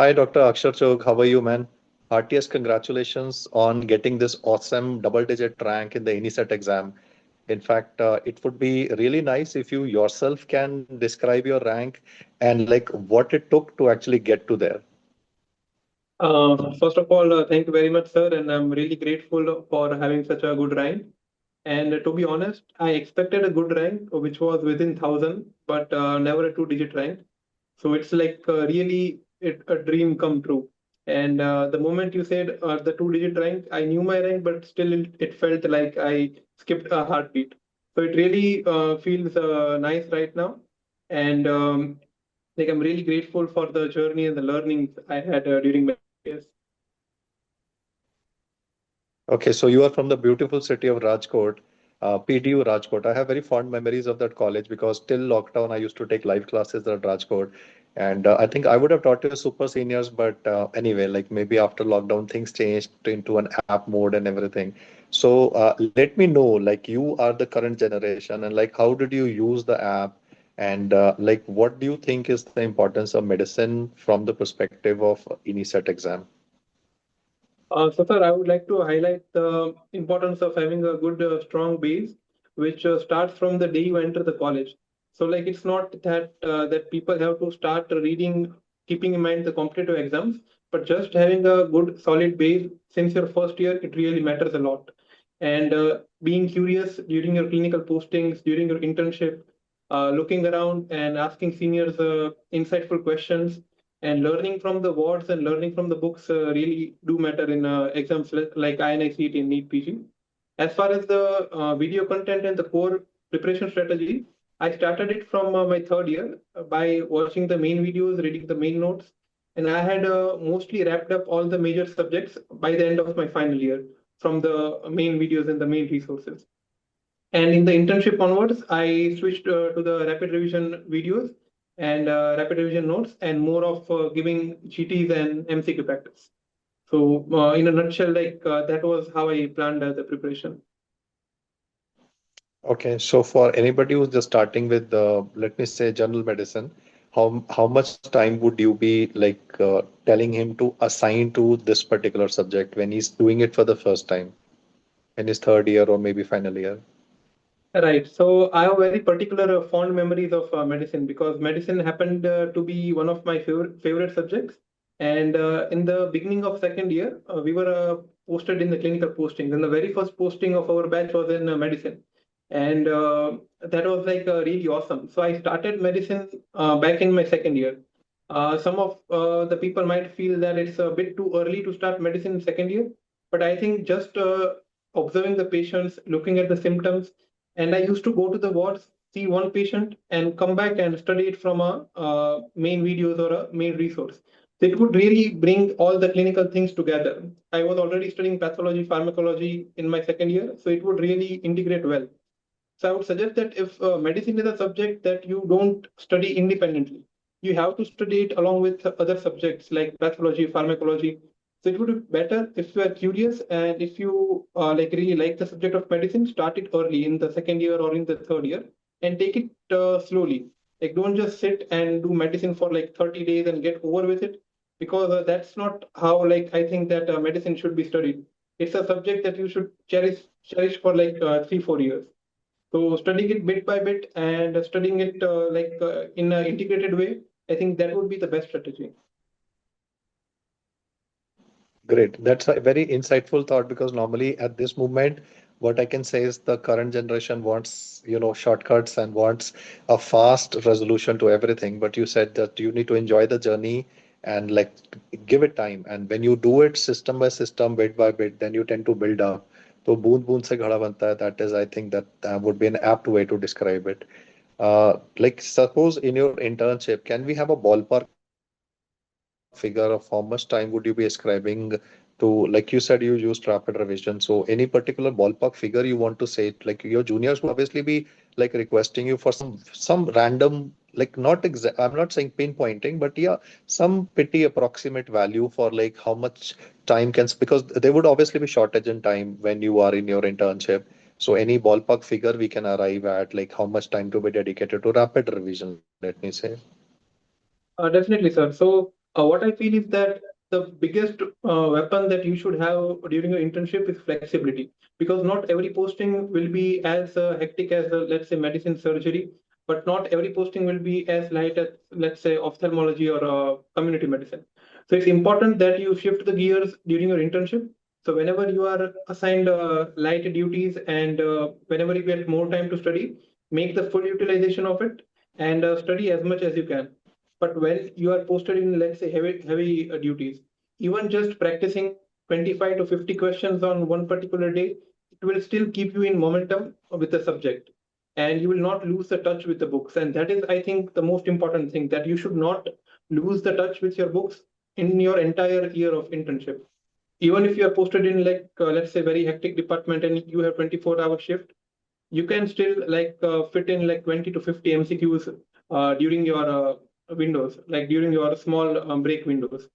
Hi, Dr. Akshar Chug. How are you, man? Heartiest congratulations on getting this awesome double-digit rank in the INI-CET exam. In fact, it would be really nice if you yourself can describe your rank and like what it took to actually get to there. First of all, thank you very much, sir, and I'm really grateful for having such a good rank. And to be honest, I expected a good rank, which was within 1,000, but never a two-digit rank. So it's like a dream come true. And the moment you said the two-digit rank, I knew my rank, but still it felt like I skipped a heartbeat. So it really feels nice right now. And like I'm really grateful for the journey and the learnings I had during my years. Okay, so you are from the beautiful city of Rajkot, PTU Rajkot. I have very fond memories of that college because till lockdown I used to take live classes at Rajkot, and I think I would have taught you super seniors, but anyway, like maybe after lockdown things changed into an app mode and everything. So let me know, like you are the current generation, and like how did you use the app, and like what do you think is the importance of medicine from the perspective of INI-CET exam? So, sir, I would like to highlight the importance of having a good, strong base, which starts from the day you enter the college. So, like, it's not that people have to start reading, keeping in mind the competitive exams, but just having a good, solid base since your first year, it really matters a lot. And being curious during your clinical postings, during your internship, looking around and asking seniors insightful questions and learning from the wards and learning from the books really do matter in exams like INI-CET and NEET PG. As far as the video content and the core preparation strategy, I started it from my third year by watching the main videos, reading the main notes, and I had mostly wrapped up all the major subjects by the end of my final year from the main videos and the main resources. And in the internship onwards, I switched to the rapid revision videos and rapid revision notes and more of giving GTs and MCQ practice. So, in a nutshell, that was how I planned the preparation. Okay, so for anybody who's just starting with let me say general medicine, how much time would you be like telling him to assign to this particular subject when he's doing it for the first time in his third year or maybe final year? Right. So I have very particular fond memories of medicine because medicine happened to be one of my favorite subjects. And in the beginning of second year, we were posted in the clinical postings. And the very first posting of our batch was in medicine. And that was like really awesome. So I started medicine back in my second year. Some of the people might feel that it's a bit too early to start medicine in second year. But I think just observing the patients, looking at the symptoms, and I used to go to the wards, see one patient, and come back and study it from a main videos or a main resource. So it would really bring all the clinical things together. I was already studying pathology, pharmacology in my second year, so it would really integrate well. So I would suggest that if medicine is a subject that you don't study independently, you have to study it along with other subjects like pathology, pharmacology. So it would be better if you are curious and if you like really like the subject of medicine, start it early in the second year or in the third year and take it slowly. Like don't just sit and do medicine for like 30 days and get over with it because that's not how like I think that medicine should be studied. It's a subject that you should cherish for like 3 4 years. So studying it bit by bit and studying it in an integrated way, I think that would be the best strategy. Great. That's a very insightful thought because normally at this moment, what I can say is the current generation wants, shortcuts and wants a fast resolution to everything. But you said that you need to enjoy the journey and like give it time. And when you do it system by system, bit by bit, then you tend to build up. So बूंद बूंद से घड़ा बनता है. That is, I think that would be an apt way to describe it. Like suppose in your internship, can we have a ballpark figure of how much time would you be ascribing to, like you said, you used rapid revision. So any particular ballpark figure you want to say, like your juniors would obviously be like requesting you for some random, like not exact. I'm not saying pinpointing, but yeah, some pretty approximate value for like how much time can, because there would obviously be shortage in time when you are in your internship. So any ballpark figure we can arrive at, like how much time to be dedicated to rapid revision, let me say. Definitely, sir. So What I feel is that the biggest weapon that you should have during your internship is flexibility, because not every posting will be as hectic as, let's say, medicine surgery, but not every posting will be as light as, let's say, ophthalmology or community medicine. So it's important that you shift the gears during your internship. So whenever you are assigned light duties and whenever you get more time to study, make the full utilization of it and study as much as you can. But when you are posted in, let's say, heavy duties, even just practicing 25 to 50 questions on one particular day, it will still keep you in momentum with the subject, and you will not lose the touch with the books. And that is, I think, the most important thing, that you should not lose the touch with your books in your entire year of internship. Even if you are posted in, like, let's say, very hectic department and you have 24-hour shift, you can still fit in like 20 to 50 MCQs during your windows, like during your small break windows.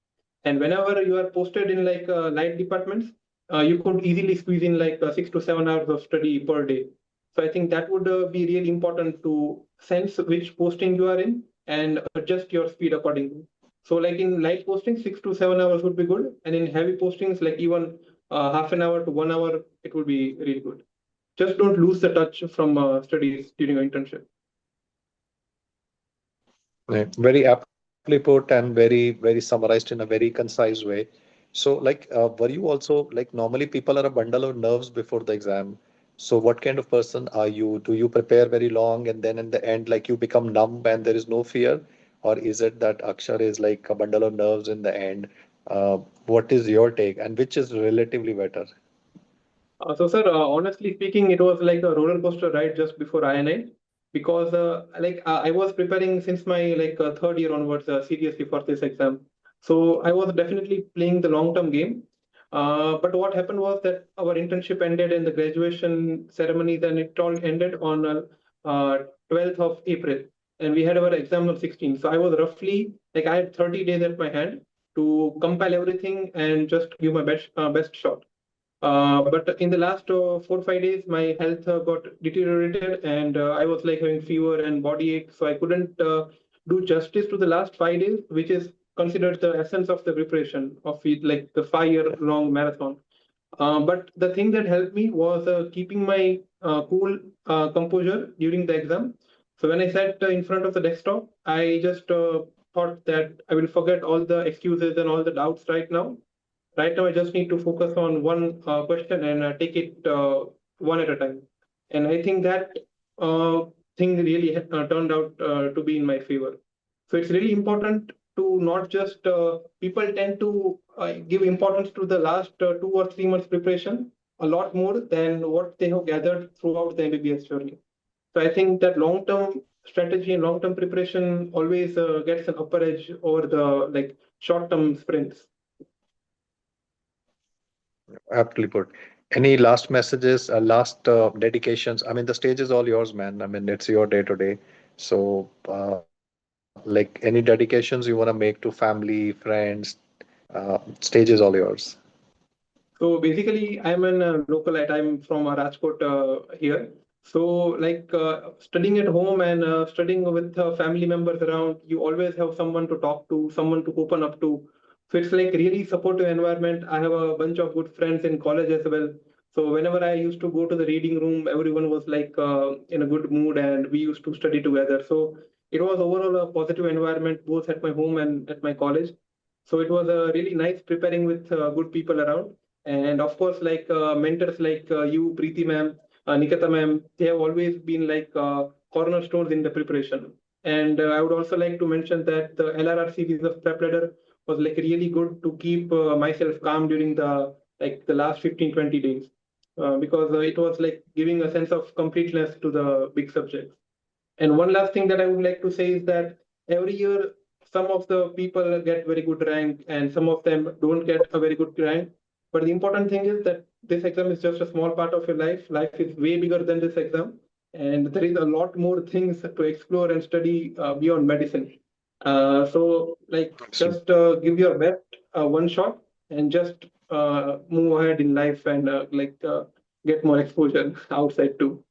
And whenever you are posted in like light departments, you could easily squeeze in like 6 to 7 hours of study per day. So I think that would be really important to sense which posting you are in and adjust your speed accordingly. So like in light postings, 6 to 7 hours would be good, and in heavy postings, like even half an hour to 1 hour, it would be really good. Just don't lose the touch from studies during your internship. Yeah, very aptly put and very summarized in a very concise way. So, like, were you also like normally people are a bundle of nerves before the exam? So, what kind of person are you? Do you prepare very long and then in the end, like you become numb and there is no fear? Or is it that Akshar is like a bundle of nerves in the end? What is your take and which is relatively better? Sir, honestly speaking, it was like a roller coaster ride just before INI, because I was preparing since my third year onwards seriously for this exam. So I was definitely playing the long term game. But what happened was that our internship ended in the graduation ceremony. Then it all ended on 12th of April, and we had our exam on 16th. So I was roughly like I had 30 days at my hand to compile everything and just give my best shot. But in the last 4 or 5 days, my health got deteriorated, and I was like having fever and body ache. So I couldn't do justice to the last 5 days, which is considered the essence of the preparation of it, like the 5 year long marathon. But the thing that helped me was keeping my cool composure during the exam. So when I sat in front of the desktop, I just thought that I will forget all the excuses and all the doubts right now. Right now, I just need to focus on one question and take it one at a time. And I think that uh, thing really turned out to be in my favor. So it's really important to not just people tend to give importance to the last 2 or 3 months preparation a lot more than what they have gathered throughout the MBBS journey. So I think that long-term strategy and long-term preparation always gets an upper edge over the short-term sprints. Aptly put. Any last messages, last dedications? I mean, the stage is all yours, man. I mean, it's your day to day. So, like any dedications you want to make to family, friends, stage is all yours. So basically, I'm an localite. I'm from Rajkot here. So studying at home and studying with family members around, you always have someone to talk to, someone to open up to. So it's like really supportive environment. I have a bunch of good friends in college as well. So whenever I used to go to the reading room, everyone was in a good mood and we used to study together. So it was overall a positive environment both at my home and at my college. So it was really nice preparing with good people around. And of course, mentors like you, Preeti ma'am, Nikita ma'am, they have always been cornerstones in the preparation. And I would also like to mention that the LRR series of PrepLadder was like really good to keep myself calm during the last 15-20 days, because it was like giving a sense of completeness to the big subjects. And one last thing that I would like to say is that every year, some of the people get very good rank and some of them don't get a very good rank. But the important thing is that this exam is just a small part of your life. Life is way bigger than this exam. And there is a lot more things to explore and study beyond medicine. Just give your best one shot and just move ahead in life and get more exposure outside too.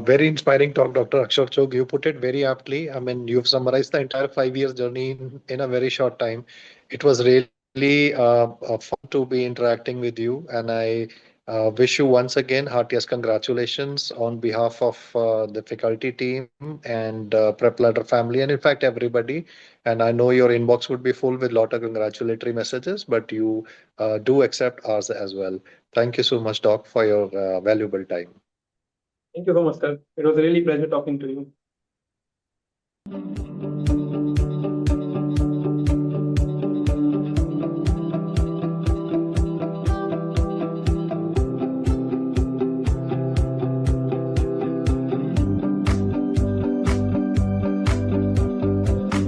Very inspiring talk, Dr. Akshar Chug. You put it very aptly. I mean, you've summarized the entire 5 years journey in a very short time. It was really fun to be interacting with you, and I wish you once again heartiest congratulations on behalf of the faculty team and PrepLadder family, and in fact everybody. And I know your inbox would be full with lot of congratulatory messages, but you do accept ours as well. Thank you so much, Doc, for your valuable time. Thank you so much, sir. It was a really pleasure talking to you.